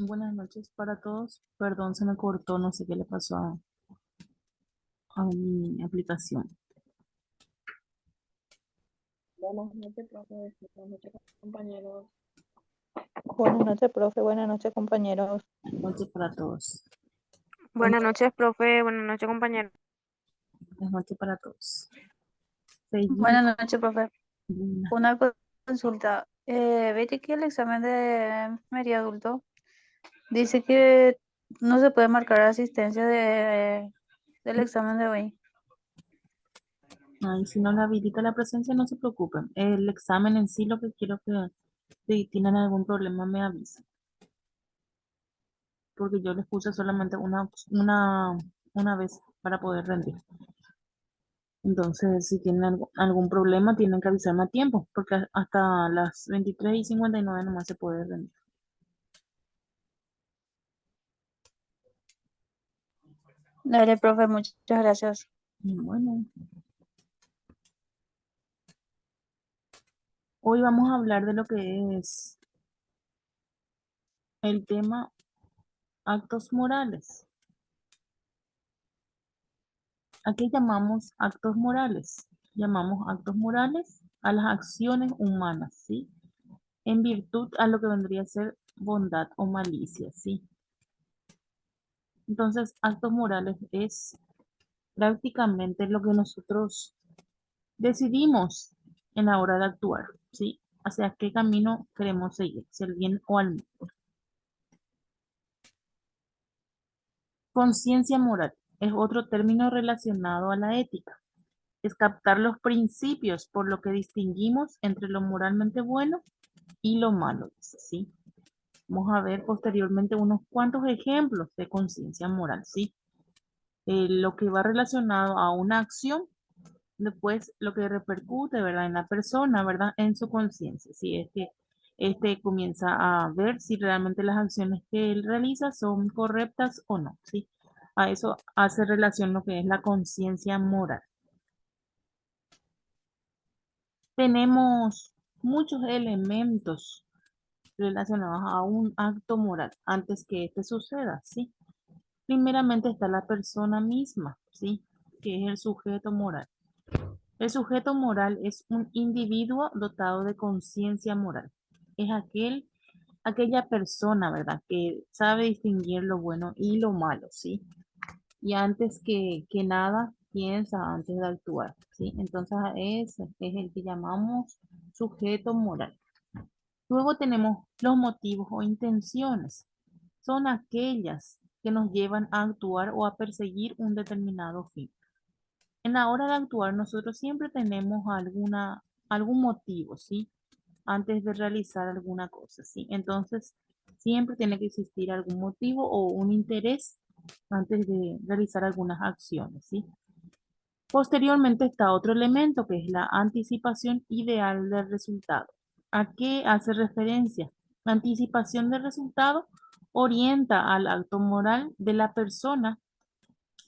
Buenas noches para todos. Perdón, se me cortó, no sé qué le pasó a mi aplicación. Buenas noches, profe. Buenas noches, compañeros. Buenas noches, profe. Buenas noches, compañeros. Buenas noches para todos. Buenas noches, profe. Buenas noches, compañero. Buenas noches para todos. Seguimos. Buenas noches, profe. Una consulta. ¿Viste que el examen de enfermería adulto dice que no se puede marcar asistencia del examen de hoy? Ay, si no le habilita la presencia, no se preocupen. El examen en sí, lo que quiero que si tienen algún problema me avisen. Porque yo les puse solamente una vez para poder rendir. Entonces, si tienen algún problema, tienen que avisarme a tiempo, porque hasta las 23:59 nomás se puede rendir. Dale, profe, muchas gracias. Bueno, hoy vamos a hablar de lo que es el tema actos morales. ¿A qué llamamos actos morales? Llamamos actos morales a las acciones humanas, ¿sí? En virtud a lo que vendría a ser bondad o malicia, ¿sí? Entonces, actos morales es prácticamente lo que nosotros decidimos en la hora de actuar, ¿sí? Hacia qué camino queremos seguir, si el bien o el mal. Conciencia moral es otro término relacionado a la ética. Es captar los principios por lo que distinguimos entre lo moralmente bueno y lo malo, dice, ¿sí? Vamos a ver posteriormente unos cuantos ejemplos de conciencia moral, ¿sí? Lo que va relacionado a una acción, después lo que repercute, ¿verdad? En la persona, ¿verdad? En su conciencia, ¿sí? Es que este comienza a ver si realmente las acciones que él realiza son correctas o no, ¿sí? A eso hace relación lo que es la conciencia moral. Tenemos muchos elementos relacionados a un acto moral antes que este suceda, ¿sí? Primeramente está la persona misma, ¿sí? Que es el sujeto moral. El sujeto moral es un individuo dotado de conciencia moral. Es aquella persona, ¿verdad? Que sabe distinguir lo bueno y lo malo, ¿sí? Y antes que nada, piensa antes de actuar, ¿sí? Entonces, ese es el que llamamos sujeto moral. Luego tenemos los motivos o intenciones. Son aquellas que nos llevan a actuar o a perseguir un determinado fin. En la hora de actuar, nosotros siempre tenemos algún motivo, ¿sí? Antes de realizar alguna cosa, ¿sí? Entonces, siempre tiene que existir algún motivo o un interés antes de realizar algunas acciones, ¿sí? Posteriormente está otro elemento que es la anticipación ideal del resultado. ¿A qué hace referencia? La anticipación del resultado orienta al acto moral de la persona.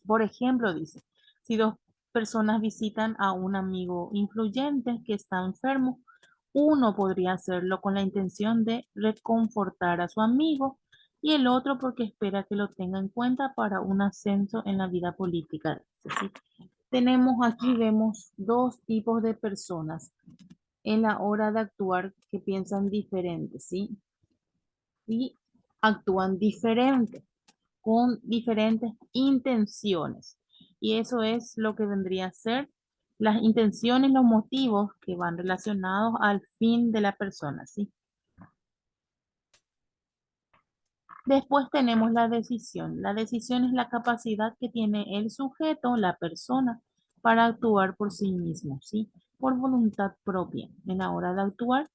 Por ejemplo, dice, si dos personas visitan a un amigo influyente que está enfermo, uno podría hacerlo con la intención de reconfortar a su amigo y el otro porque espera que lo tenga en cuenta para un ascenso en la vida política. Es decir, tenemos aquí, vemos dos tipos de personas en la hora de actuar que piensan diferente, ¿sí? Y actúan diferente, con diferentes intenciones. Y eso es lo que vendría a ser las intenciones, los motivos que van relacionados al fin de la persona, ¿sí? Después tenemos la decisión. La decisión es la capacidad que tiene el sujeto, la persona, para actuar por sí mismo, ¿sí? Por voluntad propia. En la hora de actuar,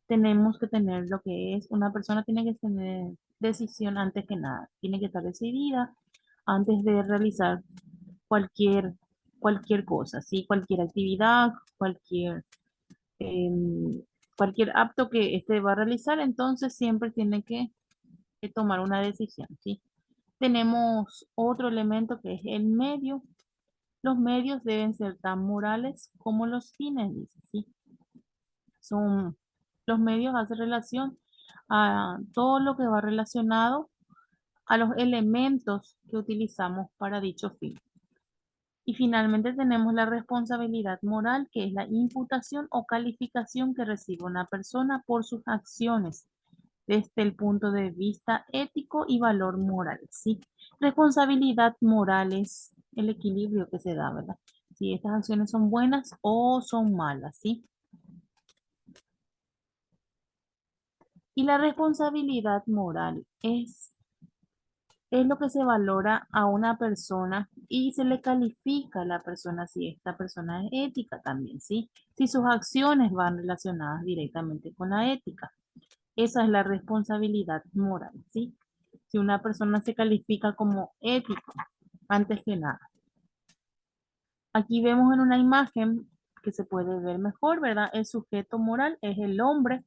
tenemos que tener lo que es, una persona tiene que tener decisión antes que nada. Tiene que estar decidida antes de realizar cualquier, cualquier cosa, ¿sí? Cualquier actividad, em, cualquier acto que éste va a realizar, entonces siempre tiene que tomar una decisión, ¿sí? Tenemos otro elemento que es el medio. Los medios deben ser tan morales como los fines, dice, ¿sí? Son, los medios hacen relación a todo lo que va relacionado a los elementos que utilizamos para dicho fin. Y finalmente tenemos la responsabilidad moral, que es la imputación o calificación que recibe una persona por sus acciones desde el punto de vista ético y valor moral, ¿sí? Responsabilidad moral es el equilibrio que se da, ¿verdad? Si estas acciones son buenas o son malas, ¿sí? Y la responsabilidad moral es lo que se valora a una persona y se le califica a la persona si esta persona es ética también, ¿sí? Si sus acciones van relacionadas directamente con la ética. Esa es la responsabilidad moral, ¿sí? Si una persona se califica como ético, antes que nada. Aquí vemos en una imagen que se puede ver mejor, ¿verdad? El sujeto moral es el hombre.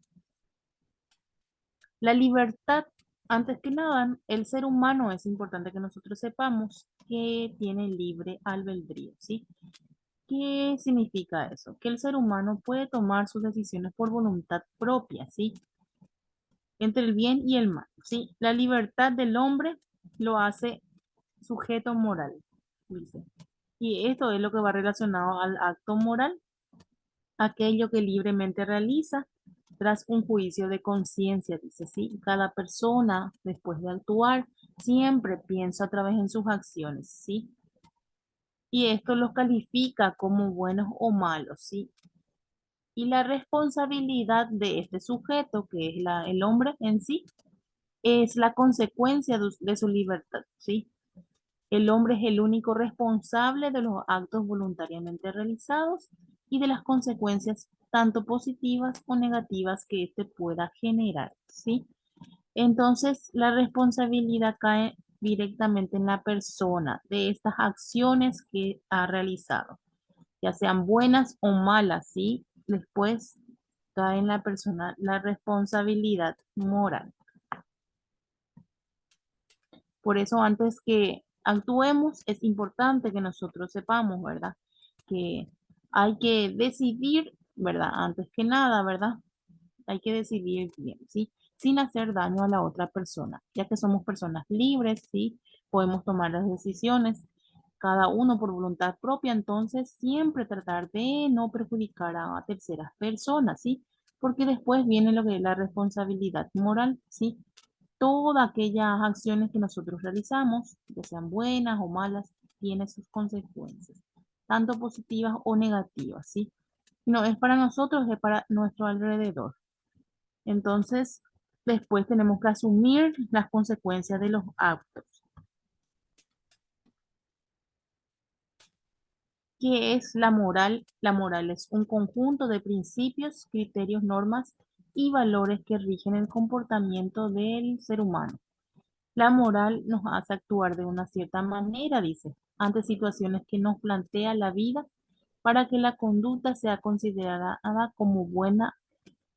La libertad, antes que nada, el ser humano es importante que nosotros sepamos que tiene libre albedrío, ¿sí? ¿Qué significa eso? Que el ser humano puede tomar sus decisiones por voluntad propia, ¿sí? Entre el bien y el mal, ¿sí? La libertad del hombre lo hace sujeto moral, dice. Y esto es lo que va relacionado al acto moral, aquello que libremente realiza tras un juicio de conciencia, dice, ¿sí? Cada persona, después de actuar, siempre piensa a través en sus acciones, ¿sí? Y esto los califica como buenos o malos, ¿sí? Y la responsabilidad de este sujeto, que es el hombre en sí, es la consecuencia de su libertad, ¿sí? El hombre es el único responsable de los actos voluntariamente realizados y de las consecuencias tanto positivas o negativas que éste pueda generar, ¿sí? Entonces, la responsabilidad cae directamente en la persona de estas acciones que ha realizado, ya sean buenas o malas, ¿sí? Después cae en la persona la responsabilidad moral. Por eso antes que actuemos es importante que nosotros sepamos, ¿verdad? Que hay que decidir, ¿verdad? Antes que nada, ¿verdad? Hay que decidir bien, ¿sí? Sin hacer daño a la otra persona, ya que somos personas libres, ¿sí? Podemos tomar las decisiones, cada uno por voluntad propia, entonces siempre tratar de no perjudicar a terceras personas, ¿sí? Porque después viene lo que es la responsabilidad moral, ¿sí? Todas aquellas acciones que nosotros realizamos, ya sean buenas o malas, tienen sus consecuencias, tanto positivas o negativas, ¿sí? No es para nosotros, es para nuestro alrededor. Entonces, después tenemos que asumir las consecuencias de los actos. ¿Qué es la moral? La moral es un conjunto de principios, criterios, normas y valores que rigen el comportamiento del ser humano. La moral nos hace actuar de una cierta manera, dice, ante situaciones que nos plantea la vida para que la conducta sea considerada como buena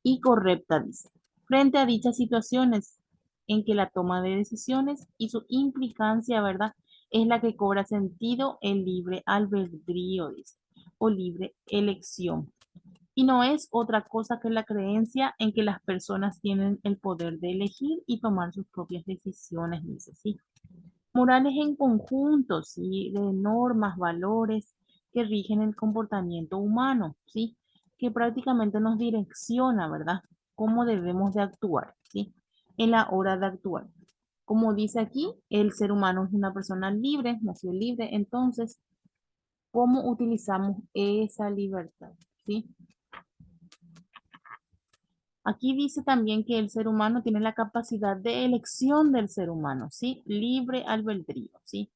y correcta, dice. Frente a dichas situaciones en que la toma de decisiones y su implicancia, ¿verdad? Es la que cobra sentido el libre albedrío, dice, o libre elección. Y no es otra cosa que la creencia en que las personas tienen el poder de elegir y tomar sus propias decisiones, dice, sí. Morales en conjunto, sí, de normas, valores que rigen el comportamiento humano, sí, que prácticamente nos direcciona, ¿verdad? Cómo debemos de actuar, sí, en la hora de actuar. Como dice aquí, el ser humano es una persona libre, nació libre, entonces, ¿cómo utilizamos esa libertad? ¿Sí? Aquí dice también que el ser humano tiene la capacidad de elección del ser humano, ¿sí? Libre albedrío, ¿sí?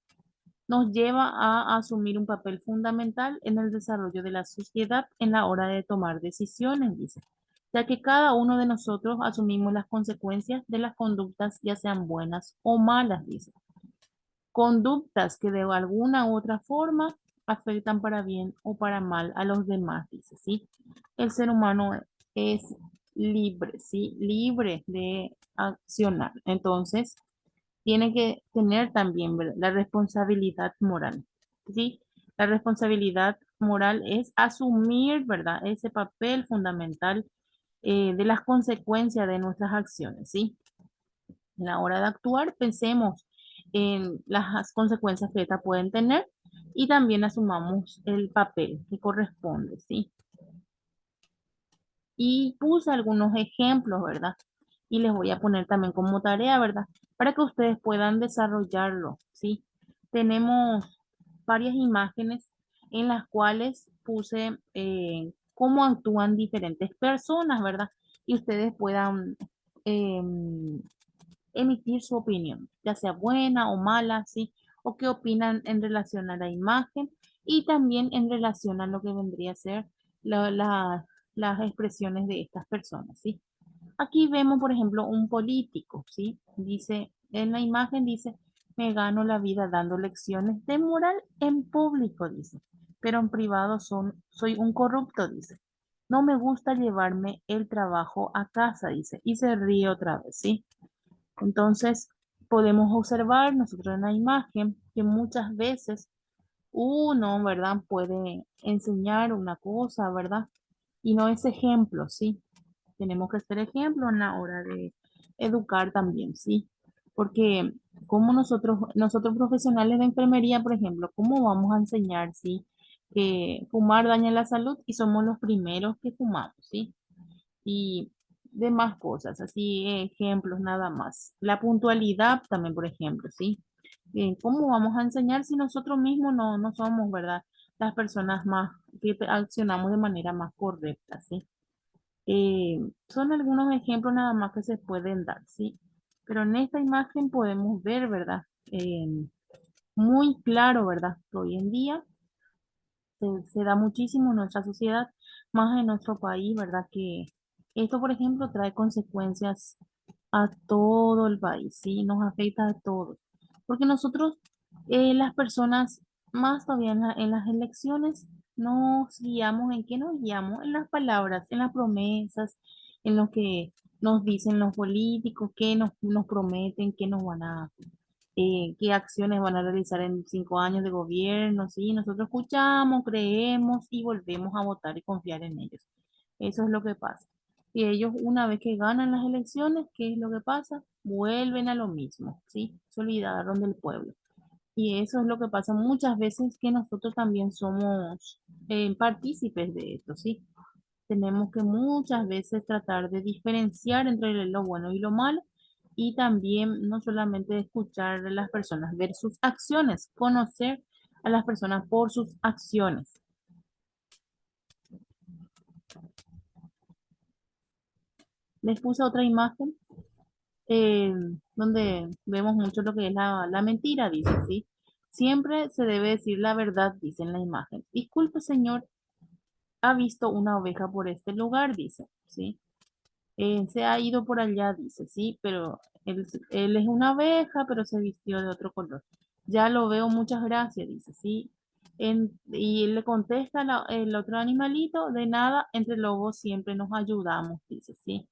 Nos lleva a asumir un papel fundamental en el desarrollo de la sociedad en la hora de tomar decisiones, dice, ya que cada uno de nosotros asumimos las consecuencias de las conductas, ya sean buenas o malas, dice. Conductas que de alguna u otra forma afectan para bien o para mal a los demás, dice, ¿sí? El ser humano es libre, ¿sí? Libre de accionar. Entonces, tiene que tener también, ¿verdad?, la responsabilidad moral, ¿sí? La responsabilidad moral es asumir, ¿verdad?, ese papel fundamental de las consecuencias de nuestras acciones, ¿sí? En la hora de actuar, pensemos en las consecuencias que estas pueden tener y también asumamos el papel que corresponde, ¿sí? Y puse algunos ejemplos, ¿verdad? Y les voy a poner también como tarea, ¿verdad? Para que ustedes puedan desarrollarlo, ¿sí? Tenemos varias imágenes en las cuales puse cómo actúan diferentes personas, ¿verdad? Y ustedes puedan emitir su opinión, ya sea buena o mala, ¿sí? O qué opinan en relación a la imagen y también en relación a lo que vendría a ser las expresiones de estas personas, ¿sí? Aquí vemos, por ejemplo, un político, ¿sí? Dice, en la imagen dice, me gano la vida dando lecciones de moral en público, dice, pero en privado soy un corrupto, dice. No me gusta llevarme el trabajo a casa, dice, y se ríe otra vez, ¿sí? Entonces, podemos observar nosotros en la imagen que muchas veces uno, ¿verdad? Puede enseñar una cosa, ¿verdad? Y no es ejemplo, ¿sí? Tenemos que ser ejemplo en la hora de educar también, ¿sí? Porque como nosotros profesionales de enfermería, por ejemplo, ¿cómo vamos a enseñar, ¿sí? Que fumar daña la salud y somos los primeros que fumamos, ¿sí? Y demás cosas, así ejemplos nada más. La puntualidad también, por ejemplo, ¿sí? ¿Cómo vamos a enseñar si nosotros mismos no somos, ¿verdad? Las personas más que accionamos de manera más correcta, ¿sí? Son algunos ejemplos nada más que se pueden dar, ¿sí? Pero en esta imagen podemos ver, ¿verdad? Muy claro, ¿verdad? Que hoy en día se da muchísimo en nuestra sociedad, más en nuestro país, ¿verdad? Que esto, por ejemplo, trae consecuencias a todo el país, ¿sí? Nos afecta a todos. Porque nosotros, las personas, más todavía en las elecciones, nos guiamos, ¿en qué nos guiamos? En las palabras, en las promesas, en lo que nos dicen los políticos, qué nos prometen, qué nos van a qué acciones van a realizar en 5 años de gobierno, ¿sí? Nosotros escuchamos, creemos y volvemos a votar y confiar en ellos. Eso es lo que pasa. Y ellos, una vez que ganan las elecciones, ¿qué es lo que pasa? Vuelven a lo mismo, ¿sí? Se olvidaron del pueblo. Y eso es lo que pasa muchas veces que nosotros también somos partícipes de esto, ¿sí? Tenemos que muchas veces tratar de diferenciar entre lo bueno y lo malo y también no solamente escuchar a las personas, ver sus acciones, conocer a las personas por sus acciones. Les puse otra imagen eh, donde vemos mucho lo que es la mentira, dice, ¿sí? Siempre se debe decir la verdad, dice en la imagen. Disculpe, señor, ha visto una oveja por este lugar, dice, ¿sí? Se ha ido por allá, dice, sí, pero él es una abeja, pero se vistió de otro color. Ya lo veo, muchas gracias, dice, sí. Y él le contesta el otro animalito, de nada, entre lobos siempre nos ayudamos, dice, sí.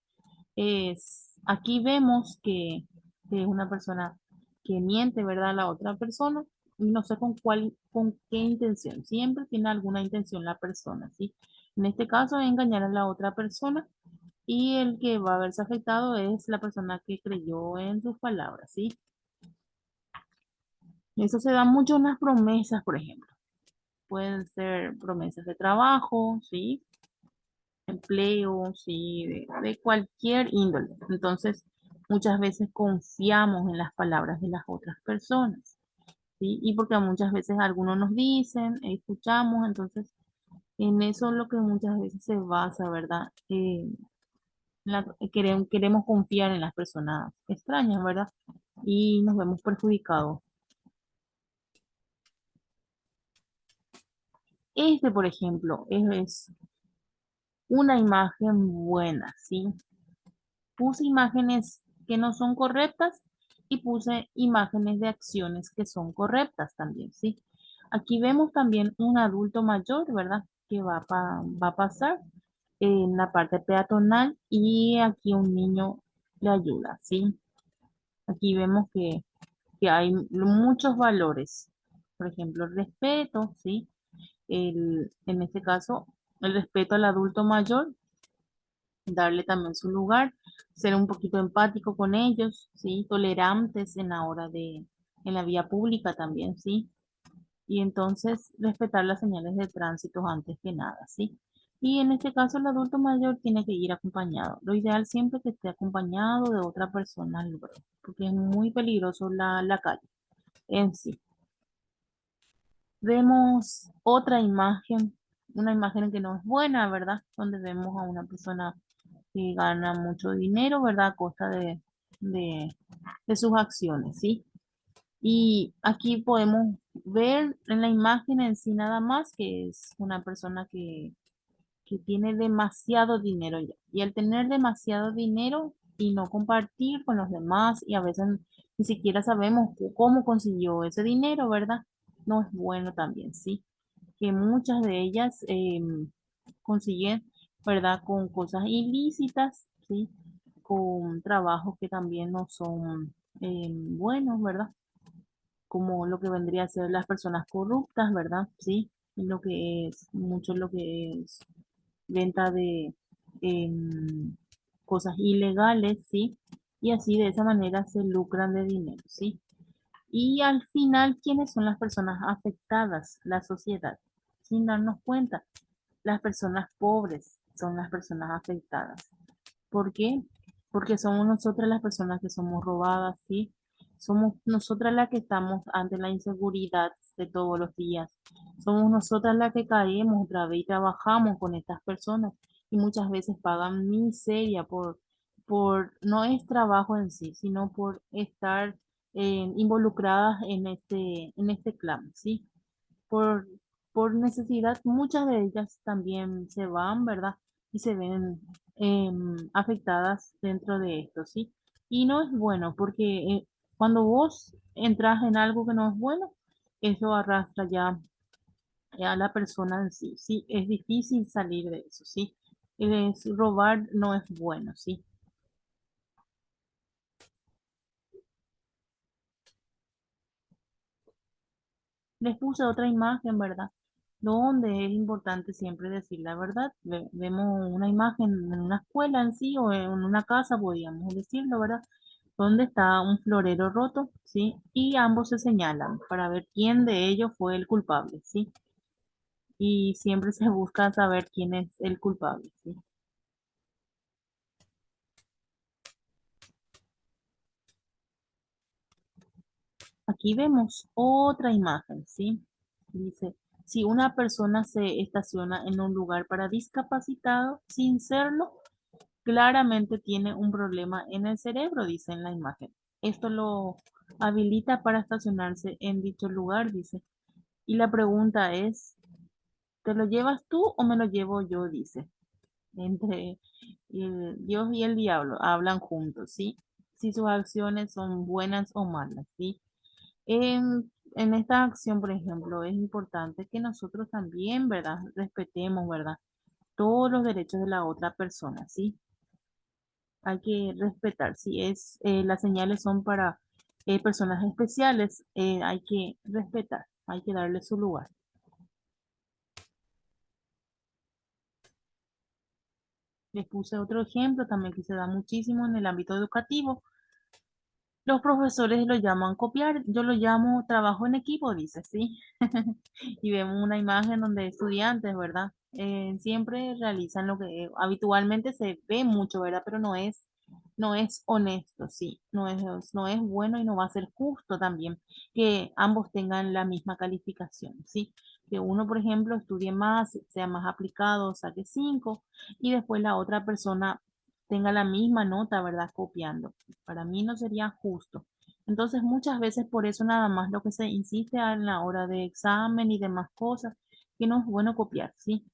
Aquí vemos que es una persona que miente, ¿verdad? A la otra persona, y no sé con qué intención. Siempre tiene alguna intención la persona, ¿sí? En este caso, engañar a la otra persona y el que va a verse afectado es la persona que creyó en sus palabras, ¿sí? Eso se da mucho en las promesas, por ejemplo. Pueden ser promesas de trabajo, ¿sí? Empleo, ¿sí? De cualquier índole. Entonces, muchas veces confiamos en las palabras de las otras personas, ¿sí? Y porque muchas veces algunos nos dicen, escuchamos, entonces, en eso es lo que muchas veces se basa, ¿verdad? Queremos confiar en las personas extrañas, ¿verdad? Y nos vemos perjudicados. Este, por ejemplo, es una imagen buena, ¿sí? Puse imágenes que no son correctas y puse imágenes de acciones que son correctas también, ¿sí? Aquí vemos también un adulto mayor, ¿verdad? Que va a pasar en la parte peatonal y aquí un niño le ayuda, ¿sí? Aquí vemos que hay muchos valores. Por ejemplo, el respeto, ¿sí? En este caso, el respeto al adulto mayor darle también su lugar, ser un poquito empático con ellos, ¿sí? Tolerantes en la hora en la vía pública también, ¿sí? Y entonces respetar las señales de tránsito antes que nada, ¿sí? Y en este caso el adulto mayor tiene que ir acompañado. Lo ideal siempre que esté acompañado de otra persona luego, porque es muy peligroso la calle en sí. Vemos otra imagen, una imagen que no es buena, ¿verdad? Donde vemos a una persona que gana mucho dinero, ¿verdad? A costa de, de sus acciones, ¿sí? Y aquí podemos ver en la imagen en sí nada más que es una persona que tiene demasiado dinero ya. Y al tener demasiado dinero y no compartir con los demás y a veces ni siquiera sabemos cómo consiguió ese dinero, ¿verdad? No es bueno también, ¿sí? Que muchas de ellas consiguen, ¿verdad? Con cosas ilícitas, ¿sí? Con trabajos que también no son buenos, ¿verdad? Como lo que vendría a ser las personas corruptas, ¿verdad? Sí, lo que es, mucho lo que es venta de em, cosas ilegales, ¿sí? Y así de esa manera se lucran de dinero, ¿sí? Y al final, ¿quiénes son las personas afectadas? La sociedad, sin darnos cuenta. Las personas pobres son las personas afectadas. ¿Por qué? Porque somos nosotras las personas que somos robadas, ¿sí? Somos nosotras las que estamos ante la inseguridad de todos los días. Somos nosotras las que caemos otra vez y trabajamos con estas personas y muchas veces pagan miseria no es trabajo en sí, sino por estar involucradas en este clan, ¿sí? por, por necesidad, muchas de ellas también se van, ¿verdad? Y se ven afectadas dentro de esto, ¿sí? Y no es bueno porque cuando vos entras en algo que no es bueno, eso arrastra ya a la persona en sí, ¿sí? Es difícil salir de eso, ¿sí? Robar no es bueno, ¿sí? Les puse otra imagen, ¿verdad? Donde es importante siempre decir la verdad. Vemos una imagen en una escuela en sí o en una casa, podríamos decirlo, ¿verdad? Donde está un florero roto, ¿sí? Y ambos se señalan para ver quién de ellos fue el culpable, ¿sí? Y siempre se busca saber quién es el culpable, ¿sí? Aquí vemos otra imagen, ¿sí? Dice, si una persona se estaciona en un lugar para discapacitados sin serlo, claramente tiene un problema en el cerebro, dice en la imagen. Esto lo habilita para estacionarse en dicho lugar, dice. Y la pregunta es, ¿te lo llevas tú o me lo llevo yo? Dice. Entre Dios y el diablo hablan juntos, ¿sí? Si sus acciones son buenas o malas, ¿sí? En esta acción, por ejemplo, es importante que nosotros también, ¿verdad? Respetemos, ¿verdad? Todos los derechos de la otra persona, ¿sí? Hay que respetar. Si es, las señales son para personas especiales, hay que respetar, hay que darle su lugar. Les puse otro ejemplo también que se da muchísimo en el ámbito educativo. Los profesores lo llaman copiar, yo lo llamo trabajo en equipo, dice, ¿sí? Y vemos una imagen donde estudiantes, ¿verdad? Siempre realizan lo que habitualmente se ve mucho, ¿verdad? Pero no es honesto, sí, no es bueno y no va a ser justo también que ambos tengan la misma calificación, ¿sí? Que uno, por ejemplo, estudie más, sea más aplicado, saque 5 y después la otra persona tenga la misma nota, ¿verdad? Copiando. Para mí no sería justo. Entonces, muchas veces por eso nada más lo que se insiste a la hora de examen y demás cosas, que no es bueno copiar, ¿sí?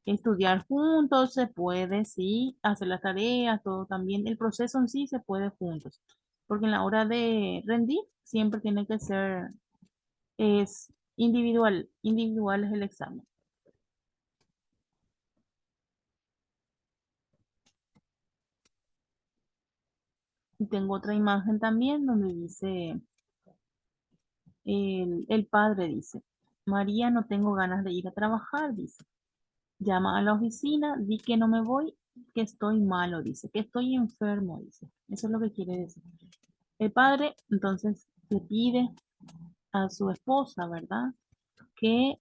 Estudiar juntos se puede, sí, hacer las tareas, todo también. El proceso en sí se puede juntos, porque en la hora de rendir siempre tiene que ser, es individual es el examen. Y tengo otra imagen también donde dice, el padre dice, María, no tengo ganas de ir a trabajar, dice. Llama a la oficina, di que no me voy que estoy malo, dice, que estoy enfermo, dice. Eso es lo que quiere decir. El padre entonces le pide a su esposa, ¿verdad? Que,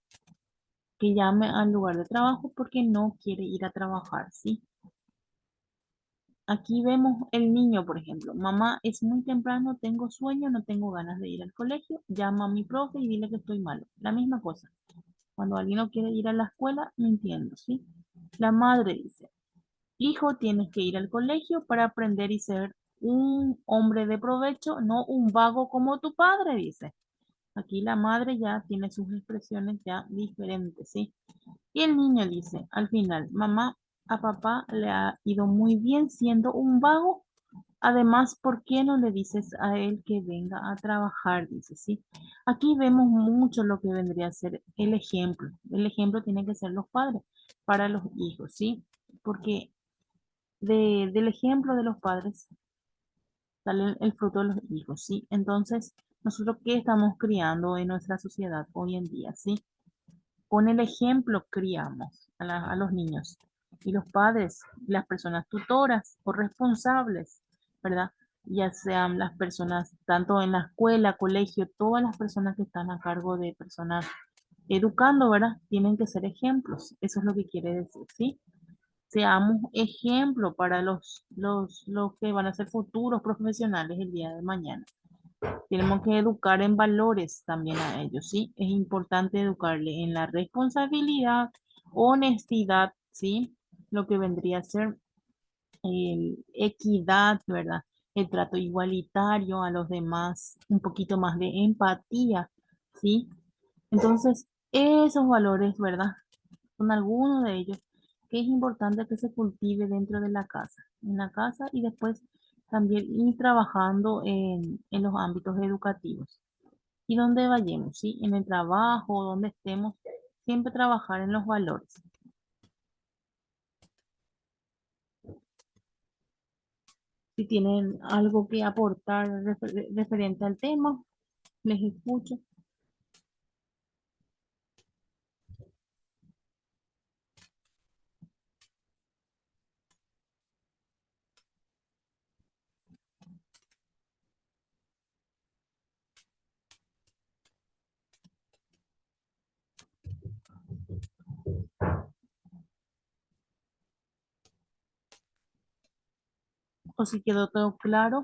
que llame al lugar de trabajo porque no quiere ir a trabajar, ¿sí? Aquí vemos el niño, por ejemplo. Mamá, es muy temprano, tengo sueño, no tengo ganas de ir al colegio. Llama a mi profe y dile que estoy malo. La misma cosa. Cuando alguien no quiere ir a la escuela, no entiendo, ¿sí? La madre dice, hijo, tienes que ir al colegio para aprender y ser un hombre de provecho, no un vago como tu padre, dice. Aquí la madre ya tiene sus expresiones ya diferentes, ¿sí? Y el niño dice, al final, mamá, a papá le ha ido muy bien siendo un vago. Además, ¿por qué no le dices a él que venga a trabajar? Dice, ¿sí? Aquí vemos mucho lo que vendría a ser el ejemplo. El ejemplo tiene que ser los padres para los hijos, ¿sí? Porque del ejemplo de los padres sale el fruto de los hijos, ¿sí? Entonces, nosotros qué estamos criando en nuestra sociedad hoy en día, ¿sí? Con el ejemplo criamos a los niños. Y los padres, las personas tutoras o responsables, ¿verdad? Ya sean las personas, tanto en la escuela, colegio, todas las personas que están a cargo de personas educando, ¿verdad? Tienen que ser ejemplos. Eso es lo que quiere decir, ¿sí? Seamos ejemplo para los que van a ser futuros profesionales el día de mañana. Tenemos que educar en valores también a ellos, ¿sí? Es importante educarle en la responsabilidad, honestidad, ¿sí? Lo que vendría a ser equidad, ¿verdad? El trato igualitario a los demás, un poquito más de empatía, ¿sí? Entonces, esos valores, ¿verdad? Son algunos de ellos que es importante que se cultive dentro de la casa, en la casa y después también ir trabajando en los ámbitos educativos. Y donde vayamos, ¿sí? En el trabajo, donde estemos, siempre trabajar en los valores. Si tienen algo que aportar referente al tema, les escucho. O si quedó todo claro.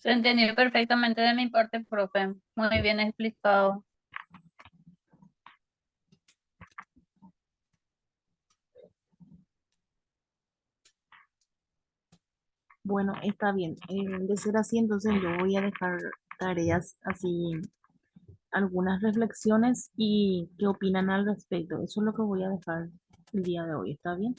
Se entendió perfectamente de mi parte, profe. Muy bien explicado. Bueno, está bien. De ser así, entonces yo voy a dejar tareas así, algunas reflexiones y qué opinan al respecto. Eso es lo que voy a dejar el día de hoy, ¿está bien?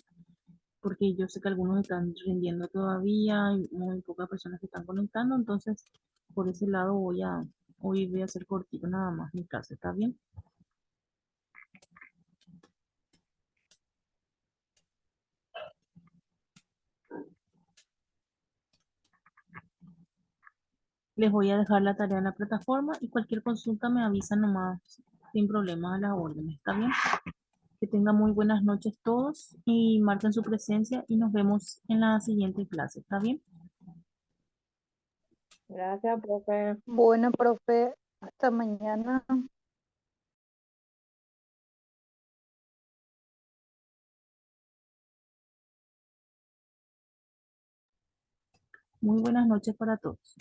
Porque yo sé que algunos están rindiendo todavía, hay muy pocas personas que están conectando, entonces por ese lado hoy voy a hacer cortito nada más mi clase, ¿está bien? Les voy a dejar la tarea en la plataforma y cualquier consulta me avisan nomás sin problemas a la orden, ¿está bien? Que tengan muy buenas noches todos y marquen su presencia y nos vemos en la siguiente clase, ¿está bien? Gracias, profe. Bueno, profe, hasta mañana. Muy buenas noches para todos.